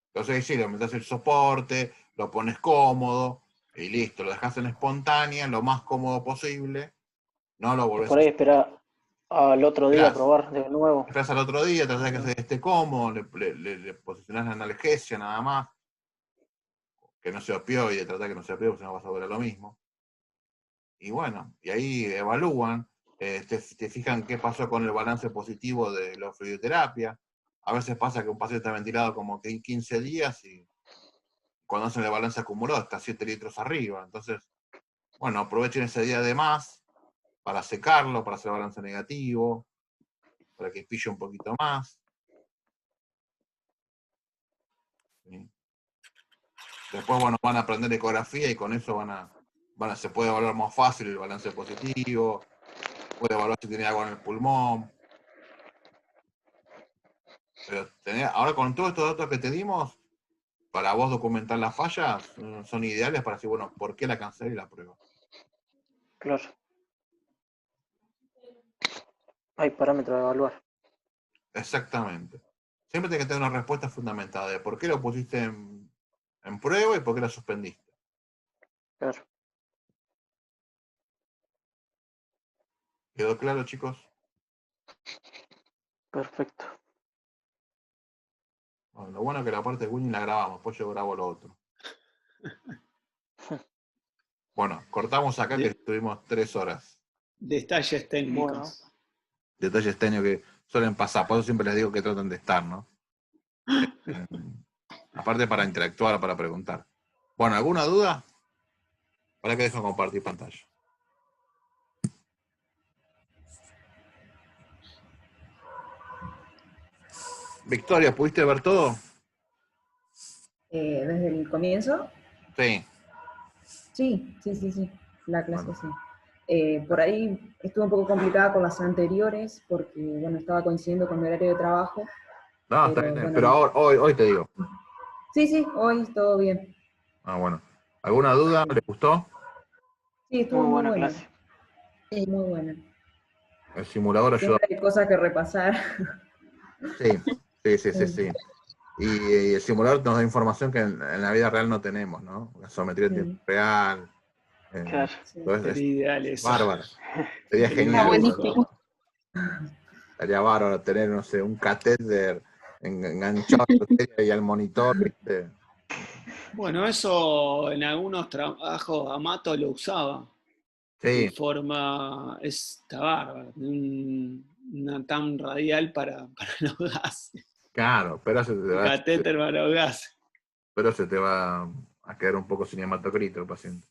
Speaker 2: Entonces ahí sí, le metés el soporte, lo pones cómodo, y listo, lo dejás en espontánea, lo más cómodo posible, no lo
Speaker 3: Y
Speaker 2: volvés
Speaker 3: por
Speaker 2: a
Speaker 3: ahí
Speaker 2: hacer.
Speaker 3: esperar al otro día a
Speaker 2: Esperás,
Speaker 3: probar de nuevo.
Speaker 2: esperás al otro día, tratás de que se esté cómodo, le posicionás la analgesia nada más, que no sea opioide, tratá que no sea opioide, porque si no vas a volver a lo mismo. Y bueno, y ahí evalúan, te fijan qué pasó con el balance positivo de la fluidoterapia. A veces pasa que un paciente está ventilado como que en 15 días y cuando hacen el balance acumulado está 7 litros arriba. Entonces, bueno, aprovechen ese día de más para secarlo, para hacer balance negativo, para que pille un poquito más. ¿Sí? Después, bueno, van a aprender ecografía y con eso se puede evaluar más fácil el balance positivo, puede evaluar si tiene agua en el pulmón. Pero ahora con todos estos datos que te dimos, para vos documentar las fallas, son ideales para decir, bueno, ¿por qué la cancelé y la pruebo?
Speaker 3: Claro. Hay parámetros a evaluar.
Speaker 2: Exactamente. Siempre tienes que tener una respuesta fundamentada de por qué lo pusiste en prueba y por qué la suspendiste.
Speaker 3: Claro.
Speaker 2: ¿Quedó claro, chicos?
Speaker 3: Perfecto.
Speaker 2: Bueno, lo bueno es que la parte de Winnie la grabamos, después yo grabo lo otro. Bueno, cortamos acá que estuvimos 3 horas.
Speaker 1: Detalles técnicos.
Speaker 3: Bueno.
Speaker 2: Detalles técnicos que suelen pasar, por eso siempre les digo que traten de estar, ¿no? Aparte para interactuar, para preguntar. Bueno, ¿alguna duda? ¿Para qué dejo compartir pantalla? Victoria, ¿pudiste ver todo?
Speaker 4: ¿Desde el comienzo?
Speaker 2: Sí.
Speaker 4: Sí. La clase
Speaker 2: Bueno.
Speaker 4: sí. Por ahí estuvo un poco complicada con las anteriores porque, bueno, estaba coincidiendo con mi horario de trabajo.
Speaker 2: No, está bien,
Speaker 4: bueno,
Speaker 2: pero ahora, hoy te digo.
Speaker 4: Sí, hoy todo bien.
Speaker 2: Ah, bueno. ¿Alguna duda? ¿Le gustó?
Speaker 4: Sí, estuvo
Speaker 3: Muy
Speaker 4: muy
Speaker 3: buena
Speaker 4: bueno.
Speaker 3: clase.
Speaker 4: Sí, muy buena.
Speaker 2: El simulador ayudó.
Speaker 4: Siempre hay cosas que repasar.
Speaker 2: Sí. Y el simulador nos da información que en la vida real no tenemos, ¿no? La geometría tiempo real.
Speaker 3: Claro.
Speaker 2: Entonces
Speaker 1: Sería ideal eso.
Speaker 2: bárbaro. Sería
Speaker 1: Sería un
Speaker 2: genial.
Speaker 1: lujo.
Speaker 2: Sería bárbaro tener, no sé, un catéter enganchado a la arteria y al monitor, ¿viste?
Speaker 1: Bueno, eso en algunos trabajos Amato lo usaba. De
Speaker 2: Sí,
Speaker 1: forma, está bárbaro, una TAM radial para los gases,
Speaker 2: claro, pero
Speaker 1: un catéter para los gases,
Speaker 2: se te va a quedar un poco sin hematocrito el paciente.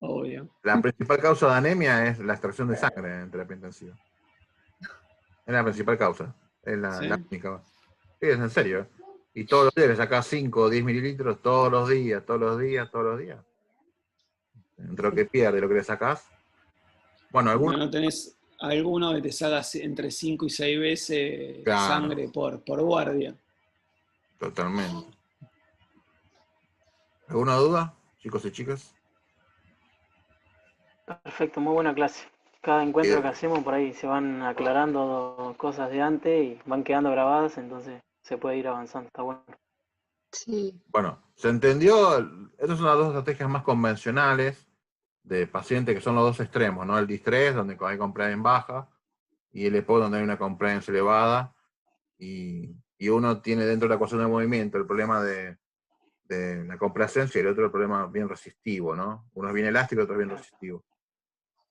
Speaker 1: obvio.
Speaker 2: La principal causa de anemia es la extracción de sangre en terapia intensiva. Es la principal causa, es la única. Sí, es en serio. Y todos los días le sacás 5 o 10 mililitros, todos los días. Entre lo que pierde y lo que le sacás. Bueno, algunos.
Speaker 1: No tenés alguno que te salga entre 5 y 6 veces
Speaker 2: Claro,
Speaker 1: sangre por guardia.
Speaker 2: totalmente. ¿Alguna duda, chicos y chicas?
Speaker 3: Perfecto, muy buena clase. Cada encuentro que hacemos por ahí se van aclarando cosas de antes y van quedando grabadas, entonces se puede ir avanzando, está bueno.
Speaker 5: Sí.
Speaker 2: Bueno, se entendió. Estas son las dos estrategias más convencionales de pacientes que son los dos extremos, ¿no? El distrés, donde hay compliance baja, y el EPO, donde hay una compliance elevada, y uno tiene dentro de la ecuación de movimiento el problema de la complacencia y el otro el problema bien resistivo, ¿no? Uno es bien elástico y el otro es bien resistivo.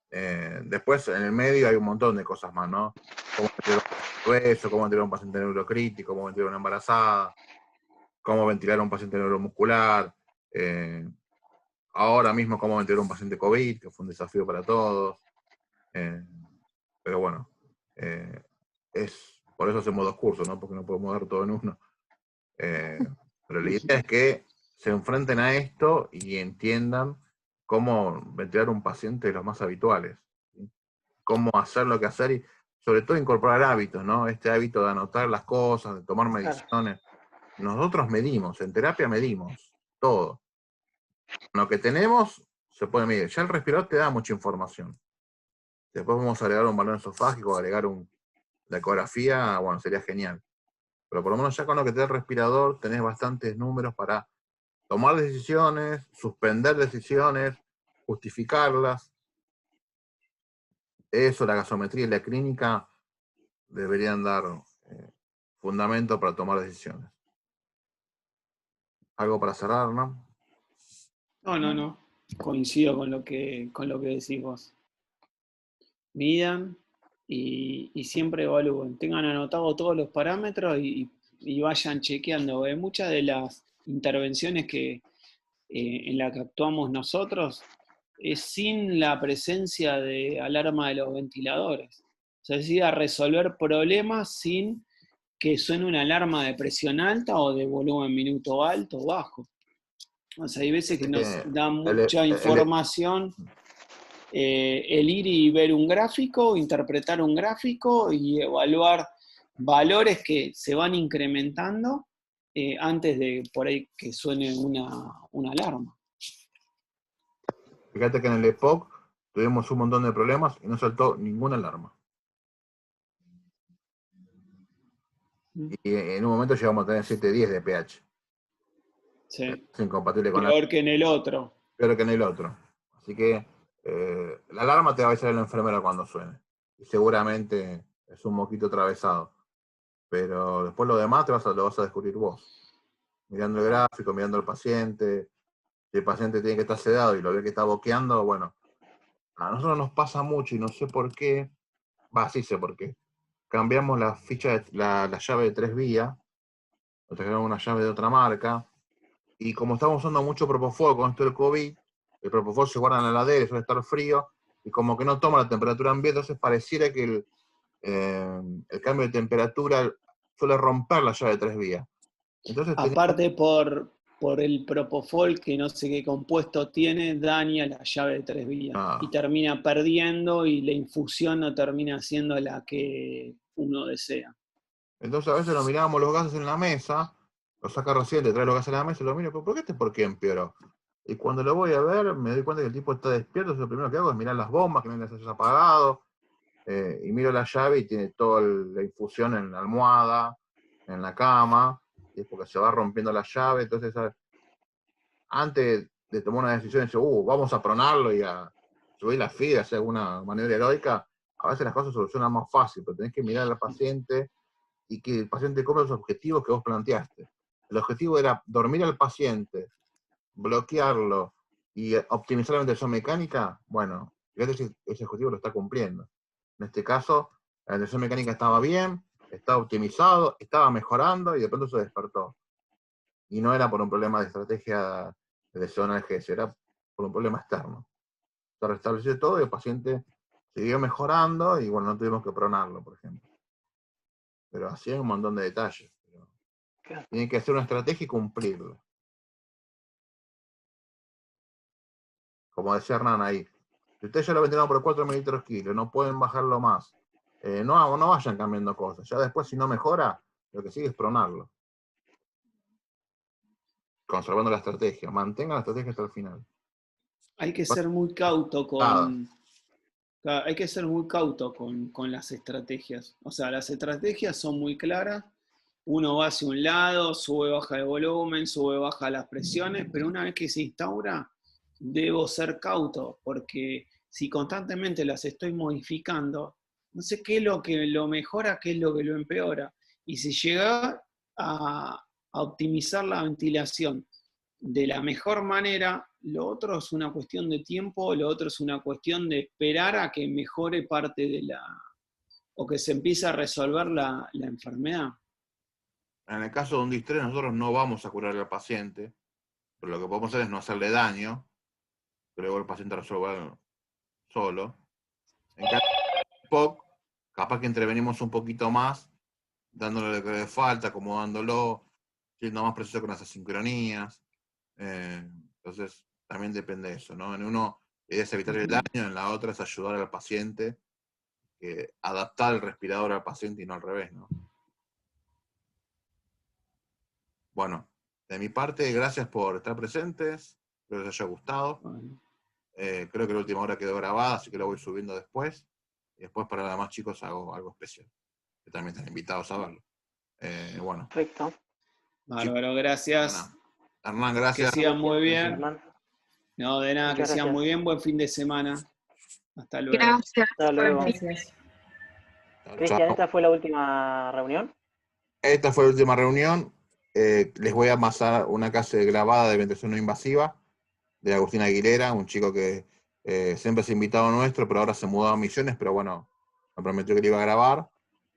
Speaker 2: Después, en el medio hay un montón de cosas más, ¿no? Cómo ventilar un hueso, cómo ventilar a un paciente neurocrítico, cómo ventilar a una embarazada, cómo ventilar a un paciente neuromuscular, ahora mismo cómo ventilar a un paciente COVID, que fue un desafío para todos. Pero bueno, por eso hacemos 2 cursos, ¿no? Porque no podemos dar todo en uno. Pero la idea es que se enfrenten a esto y entiendan cómo ventilar a un paciente de los más habituales, ¿sí? Cómo hacer lo que hacer y sobre todo incorporar hábitos, ¿no? Este hábito de anotar las cosas, de tomar mediciones. Nosotros medimos, en terapia medimos todo. Con lo que tenemos se puede medir. Ya el respirador te da mucha información. Después vamos a agregar un balón esofágico, agregar la ecografía, bueno, sería genial. Pero por lo menos ya con lo que te da el respirador tenés bastantes números para tomar decisiones, suspender decisiones, justificarlas. Eso, la gasometría y la clínica deberían dar fundamento para tomar decisiones. Algo para cerrar, ¿no?
Speaker 1: No. Coincido con lo que decís vos. Midan y siempre evalúen. Tengan anotado todos los parámetros y vayan chequeando. Muchas de las intervenciones en las que actuamos nosotros es sin la presencia de alarma de los ventiladores. O sea, es decir, a resolver problemas sin que suene una alarma de presión alta o de volumen minuto alto o bajo. O sea, hay veces que nos da mucha información el ir y ver un gráfico, interpretar un gráfico y evaluar valores que se van incrementando antes de por ahí que suene una alarma.
Speaker 2: Fíjate que en el EPOC tuvimos un montón de problemas y no saltó ninguna alarma. Y en un momento llegamos a tener 710 de pH.
Speaker 1: Sí.
Speaker 2: Es incompatible con
Speaker 1: Peor que en el otro.
Speaker 2: Peor que en el otro. Así que la alarma te va a avisar el enfermero cuando suene. Y seguramente es un moquito atravesado. Pero después lo demás lo vas a descubrir vos. Mirando el gráfico, mirando al paciente. Si el paciente tiene que estar sedado y lo ve que está boqueando, bueno. A nosotros nos pasa mucho y no sé por qué. Sí sé por qué. Cambiamos la ficha, la llave de 3 vías. Nos trajeron una llave de otra marca. Y como estamos usando mucho Propofol con esto del COVID, el Propofol se guarda en la heladera y suele estar frío, y como que no toma la temperatura ambiente, entonces pareciera que el cambio de temperatura suele romper la llave de 3 vías. Entonces
Speaker 1: aparte por el Propofol, que no sé qué compuesto tiene, daña la llave de 3 vías. Y termina perdiendo y la infusión no termina siendo la que uno desea.
Speaker 2: Entonces a veces lo mirábamos los gases en la mesa, lo saca recién, le trae los gases a la mesa y lo miro, ¿por qué por qué empeoró? Y cuando lo voy a ver, me doy cuenta que el tipo está despierto, entonces lo primero que hago es mirar las bombas, que no las hayas apagado, y miro la llave y tiene toda la infusión en la almohada, en la cama, y es porque se va rompiendo la llave. Entonces, antes de tomar una decisión, dice, vamos a pronarlo y a subir la FIDE, hacer alguna maniobra heroica, a veces las cosas se solucionan más fácil, pero tenés que mirar al paciente y que el paciente cumpla los objetivos que vos planteaste. El objetivo era dormir al paciente, bloquearlo y optimizar la ventilación mecánica. Bueno, fíjate si ese objetivo lo está cumpliendo. En este caso, la ventilación mecánica estaba bien, estaba optimizado, estaba mejorando y de pronto se despertó. Y no era por un problema de estrategia de zona de GS, era por un problema externo. Se restableció todo y el paciente siguió mejorando y bueno, no tuvimos que pronarlo, por ejemplo. Pero así hay un montón de detalles. Tienen que hacer una estrategia y cumplirlo. Como decía Hernán ahí, si ustedes ya lo ventilaron por 4 mililitros kilo, no pueden bajarlo más. No vayan cambiando cosas. Ya después, si no mejora, lo que sigue es pronarlo. Conservando la estrategia. Mantengan la estrategia hasta el final.
Speaker 1: Hay que ser muy cauto hay que ser muy cauto con las estrategias. O sea, las estrategias son muy claras. Uno va hacia un lado, sube, baja el volumen, sube, baja las presiones, pero una vez que se instaura, debo ser cauto, porque si constantemente las estoy modificando, no sé qué es lo que lo mejora, qué es lo que lo empeora. Y si llega a optimizar la ventilación de la mejor manera, lo otro es una cuestión de tiempo, lo otro es una cuestión de esperar a que mejore parte de o que se empiece a resolver la enfermedad.
Speaker 2: En el caso de un distrés, nosotros no vamos a curar al paciente, pero lo que podemos hacer es no hacerle daño, que luego el paciente resuelva solo. En caso de POC, capaz que intervenimos un poquito más, dándole lo que le falta, acomodándolo, siendo más preciso con las asincronías. Entonces, también depende de eso, ¿no? En uno es evitar el daño, en la otra es ayudar al paciente, adaptar el respirador al paciente y no al revés, ¿no? Bueno, de mi parte, gracias por estar presentes, espero que les haya gustado. Creo que la última hora quedó grabada, así que lo voy subiendo después. Y después para los demás chicos hago algo especial, que también están invitados a verlo. Bueno.
Speaker 3: Perfecto.
Speaker 1: Bárbaro, gracias.
Speaker 2: Hernán, gracias.
Speaker 1: Que sigan muy bien.
Speaker 3: Hernán.
Speaker 1: No, de nada,
Speaker 3: Muchas
Speaker 1: que sigan
Speaker 3: gracias.
Speaker 1: muy bien. Buen fin de semana. Hasta luego.
Speaker 5: Gracias.
Speaker 3: Hasta luego.
Speaker 4: Gracias.
Speaker 3: Cristian, ¿esta fue la última reunión?
Speaker 2: Esta fue la última reunión. Les voy a pasar una clase grabada de ventilación no invasiva de Agustín Aguilera, un chico que siempre es invitado nuestro, pero ahora se mudó a Misiones, pero bueno, me prometió que le iba a grabar,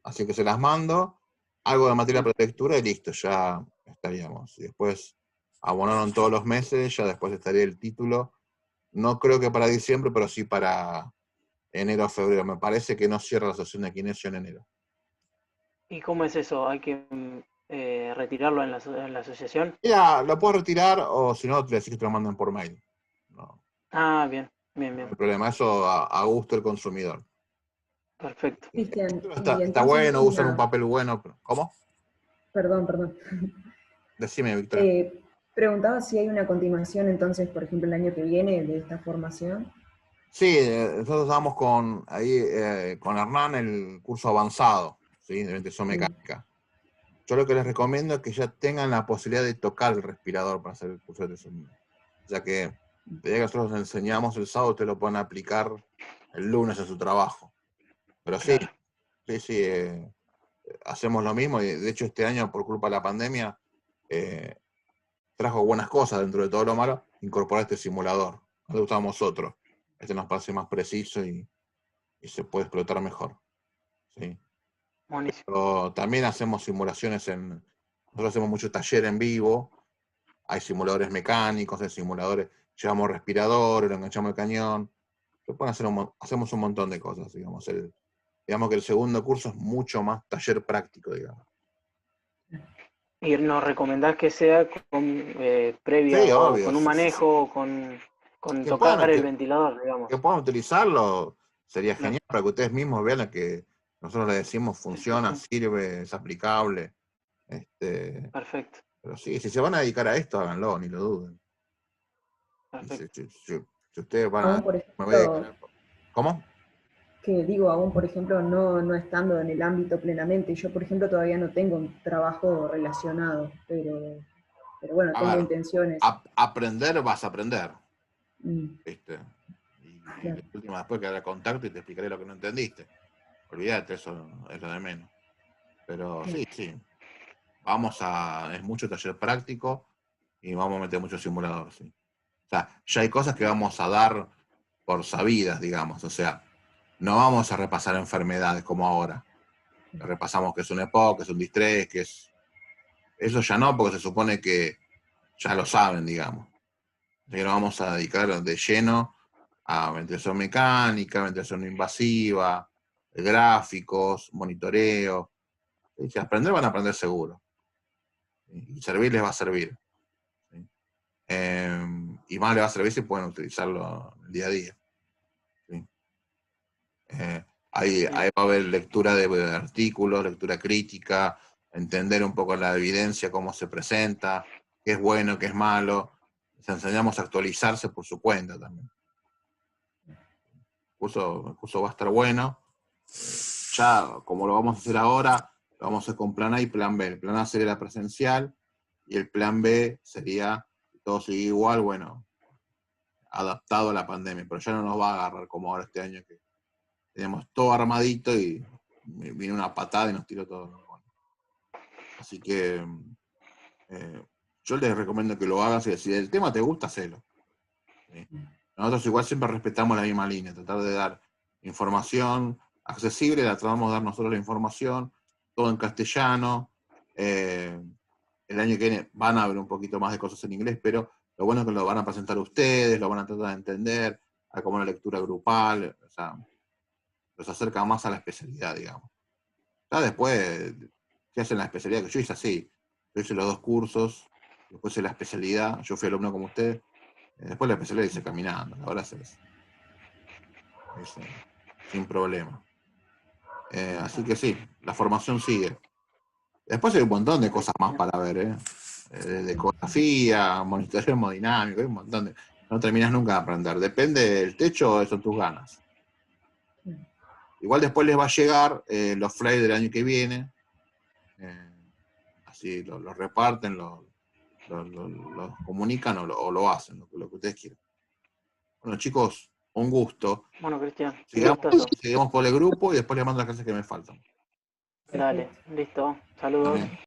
Speaker 2: así que se las mando. Algo de materia de lectura y listo, ya estaríamos. Y después abonaron todos los meses, ya después estaría el título. No creo que para diciembre, pero sí para enero o febrero. Me parece que no cierra la asociación de Kinesio en enero.
Speaker 3: ¿Y cómo es eso? ¿Hay que retirarlo en la asociación?
Speaker 2: Mira, lo puedo retirar o si no, te decís que te lo mandan por mail. No,
Speaker 3: Ah, bien, bien,
Speaker 2: no
Speaker 3: bien.
Speaker 2: hay problema, eso a gusto del consumidor.
Speaker 3: Perfecto.
Speaker 4: Cristian,
Speaker 2: Está,
Speaker 4: y
Speaker 2: está
Speaker 4: entonces
Speaker 2: bueno, usan un
Speaker 4: una...
Speaker 2: papel bueno. ¿Cómo?
Speaker 4: Perdón.
Speaker 2: Decime, Víctor.
Speaker 4: Preguntaba si hay una continuación entonces, por ejemplo, el año que viene de esta formación.
Speaker 2: Sí, nosotros damos con Hernán el curso avanzado, ¿sí? De ventilación mecánica. Yo lo que les recomiendo es que ya tengan la posibilidad de tocar el respirador para hacer el curso de ventilación. Ya que el día que nosotros les enseñamos el sábado, ustedes lo pueden aplicar el lunes en su trabajo. Pero sí,
Speaker 3: Claro.
Speaker 2: sí, hacemos lo mismo. Y de hecho, este año, por culpa de la pandemia, trajo buenas cosas dentro de todo lo malo, incorporar este simulador. Nos usamos otro. Este nos parece más preciso y se puede explotar mejor. ¿Sí?
Speaker 3: Buenísimo.
Speaker 2: Pero también hacemos simulaciones nosotros hacemos mucho taller en vivo, hay simuladores mecánicos, hay simuladores, llevamos respiradores, lo enganchamos el cañón, se pueden hacer hacemos un montón de cosas, digamos. Digamos que el segundo curso es mucho más taller práctico, digamos.
Speaker 3: ¿Y nos recomendás que sea previa
Speaker 2: Sí,
Speaker 3: o
Speaker 2: obvio.
Speaker 3: con un manejo, con
Speaker 2: Que puedan,
Speaker 3: tocar el
Speaker 2: que,
Speaker 3: ventilador,
Speaker 2: que
Speaker 3: digamos?
Speaker 2: puedan utilizarlo sería
Speaker 3: Claro.
Speaker 2: genial para que ustedes mismos vean lo que nosotros les decimos funciona, sirve, es aplicable.
Speaker 3: Perfecto.
Speaker 2: Pero sí, si se van a dedicar a esto, háganlo, ni lo duden.
Speaker 3: Perfecto.
Speaker 2: Si ustedes van a...
Speaker 4: Aún, por
Speaker 2: Me voy a dedicar
Speaker 4: ejemplo,
Speaker 2: ¿Cómo?
Speaker 4: que digo, aún, por ejemplo, no estando en el ámbito plenamente. Yo, por ejemplo, todavía no tengo un trabajo relacionado, pero bueno,
Speaker 2: A
Speaker 4: tengo
Speaker 2: ver,
Speaker 4: intenciones.
Speaker 2: aprender vas a aprender,
Speaker 4: Mm,
Speaker 2: ¿viste? Y
Speaker 4: claro.
Speaker 2: la última después quedará contacto y te explicaré lo que no entendiste. Olvídate, eso es lo de menos. Pero sí, es mucho taller práctico y vamos a meter muchos simuladores, sí. O sea, ya hay cosas que vamos a dar por sabidas, digamos. O sea, no vamos a repasar enfermedades como ahora. Repasamos que es un EPOC, que es un distrés, que es... Eso ya no, porque se supone que ya lo saben, digamos. Así que nos vamos a dedicar de lleno a ventilación mecánica, ventilación no invasiva, gráficos, monitoreo. Si aprender van a aprender seguro. Y servir les va a servir. ¿Sí? Y más les va a servir si pueden utilizarlo el día a día. ¿Sí? Ahí va a haber lectura de artículos, lectura crítica, entender un poco la evidencia, cómo se presenta, qué es bueno, qué es malo. Les enseñamos a actualizarse por su cuenta también. El curso va a estar bueno. Ya, como lo vamos a hacer ahora, lo vamos a hacer con plan A y plan B. El plan A sería la presencial y el plan B sería, todo sigue igual, bueno, adaptado a la pandemia, pero ya no nos va a agarrar como ahora este año que teníamos todo armadito y vino una patada y nos tiró todo. Así que yo les recomiendo que lo hagas. Si el tema te gusta, hacelo. ¿Sí? Nosotros igual siempre respetamos la misma línea, tratar de dar información accesible, la tratamos de dar nosotros la información, todo en castellano. El año que viene van a haber un poquito más de cosas en inglés, pero lo bueno es que lo van a presentar ustedes, lo van a tratar de entender, como una lectura grupal, o sea, los acerca más a la especialidad, digamos. Ya después, si hacen la especialidad, que yo hice así, yo hice los 2 cursos, después hice la especialidad, yo fui alumno como usted, después la especialidad hice caminando, ahora es sin problema. Así que sí, la formación sigue. Después hay un montón de cosas más para ver, de ecografía, monitoreo hemodinámico, hay un montón de... No terminas nunca de aprender. Depende del techo, son tus ganas. Igual después les va a llegar los flyers del año que viene. Así lo reparten, lo comunican o lo hacen, lo que ustedes quieran. Bueno, chicos, un gusto.
Speaker 3: Bueno, Cristian, un gustazo.
Speaker 2: Sigamos por el grupo y después les mando las clases que me faltan.
Speaker 3: Dale, listo. Saludos.
Speaker 2: También.